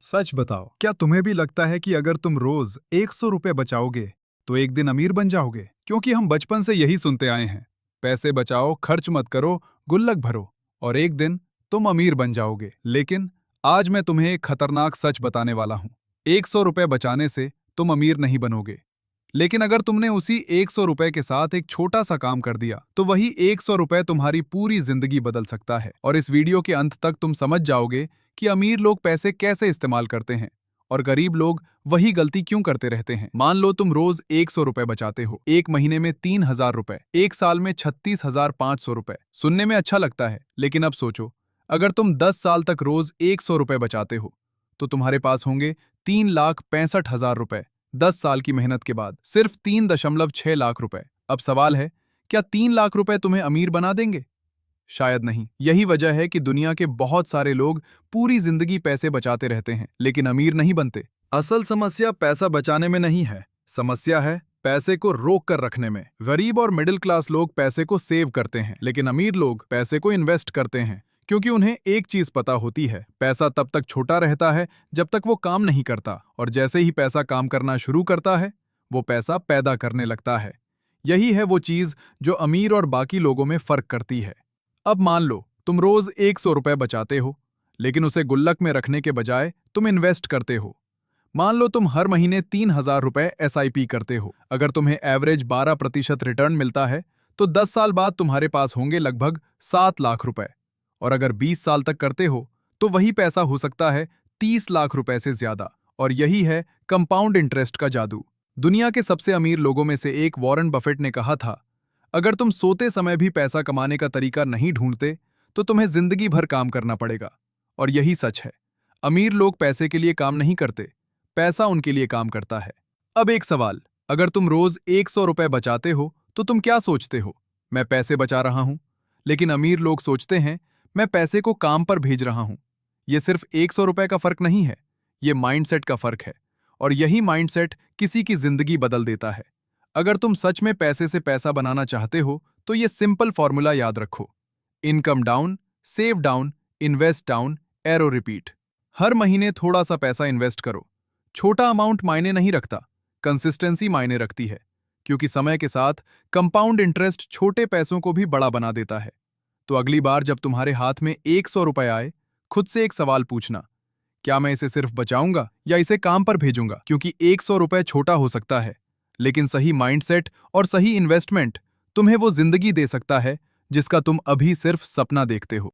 सच बताओ, क्या तुम्हें भी लगता है कि अगर तुम रोज 100 रुपए बचाओगे तो एक दिन अमीर बन जाओगे? क्योंकि हम बचपन से यही सुनते आए हैं, पैसे बचाओ, खर्च मत करो, गुल्लक भरो और एक दिन तुम अमीर बन जाओगे। लेकिन आज मैं तुम्हें एक खतरनाक सच बताने वाला हूँ। 100 रुपए बचाने से तुम अमीर नहीं बनोगे। लेकिन अगर तुमने उसी 100 रुपए के साथ एक छोटा सा काम कर दिया तो वही 100 रुपए तुम्हारी पूरी जिंदगी बदल सकता है। और इस वीडियो के अंत तक तुम समझ जाओगे कि अमीर लोग पैसे कैसे इस्तेमाल करते हैं और गरीब लोग वही गलती क्यों करते रहते हैं। मान लो तुम रोज 100 रुपए बचाते हो, एक महीने में 3,000 रुपए, एक साल में 36,500 रुपए। सुनने में अच्छा लगता है, लेकिन अब सोचो, अगर तुम 10 साल तक रोज 100 रुपए बचाते हो तो तुम्हारे पास होंगे 3,65,000 रुपए। 10 साल की मेहनत के बाद सिर्फ 3,6 लाख रुपए। अब सवाल है, क्या 3 लाख रुपए तुम्हें अमीर बना देंगे? शायद नहीं। यही वजह है कि दुनिया के बहुत सारे लोग पूरी जिंदगी पैसे बचाते रहते हैं लेकिन अमीर नहीं बनते। असल समस्या पैसा बचाने में नहीं है, समस्या है पैसे को रोक कर रखने में। गरीब और मिडिल क्लास लोग पैसे को सेव करते हैं लेकिन अमीर लोग पैसे को इन्वेस्ट करते हैं, क्योंकि उन्हें एक चीज पता होती है, पैसा तब तक छोटा रहता है जब तक वो काम नहीं करता, और जैसे ही पैसा काम करना शुरू करता है वो पैसा पैदा करने लगता है। यही है वो चीज जो अमीर और बाकी लोगों में फर्क करती है। अब मान लो तुम रोज 100 रुपए बचाते हो, लेकिन उसे गुल्लक में रखने के बजाय तुम इन्वेस्ट करते हो। मान लो तुम हर महीने 3,000 रुपए SIP करते हो। अगर तुम्हें एवरेज 12% रिटर्न मिलता है तो 10 साल बाद तुम्हारे पास होंगे लगभग 7 लाख रुपए। और अगर 20 साल तक करते हो तो वही पैसा हो सकता है 30 लाख रुपए से ज्यादा। और यही है कंपाउंड इंटरेस्ट का जादू। दुनिया के सबसे अमीर लोगों में से एक वॉरेन बफेट ने कहा था, अगर तुम सोते समय भी पैसा कमाने का तरीका नहीं ढूंढते तो तुम्हें जिंदगी भर काम करना पड़ेगा। और यही सच है, अमीर लोग पैसे के लिए काम नहीं करते, पैसा उनके लिए काम करता है। अब एक सवाल, अगर तुम रोज 100 रुपए बचाते हो तो तुम क्या सोचते हो? मैं पैसे बचा रहा हूं। लेकिन अमीर लोग सोचते हैं, मैं पैसे को काम पर भेज रहा हूं। यह सिर्फ 100 रुपए का फर्क नहीं है, यह माइंडसेट का फर्क है। और यही माइंडसेट किसी की जिंदगी बदल देता है। अगर तुम सच में पैसे से पैसा बनाना चाहते हो तो ये सिंपल फॉर्मूला याद रखो, income down, save down, invest down, arrow repeat. हर महीने थोड़ा सा पैसा इन्वेस्ट करो। छोटा अमाउंट मायने नहीं रखता, कंसिस्टेंसी मायने रखती है, क्योंकि समय के साथ कंपाउंड इंटरेस्ट छोटे पैसों को भी बड़ा बना देता है। तो अगली बार जब तुम्हारे हाथ में 100 रुपए आए, खुद से एक सवाल पूछना, क्या मैं इसे सिर्फ बचाऊंगा या इसे काम पर भेजूंगा? क्योंकि 100 रुपए छोटा हो सकता है, लेकिन सही माइंडसेट और सही इन्वेस्टमेंट तुम्हें वो जिंदगी दे सकता है जिसका तुम अभी सिर्फ सपना देखते हो।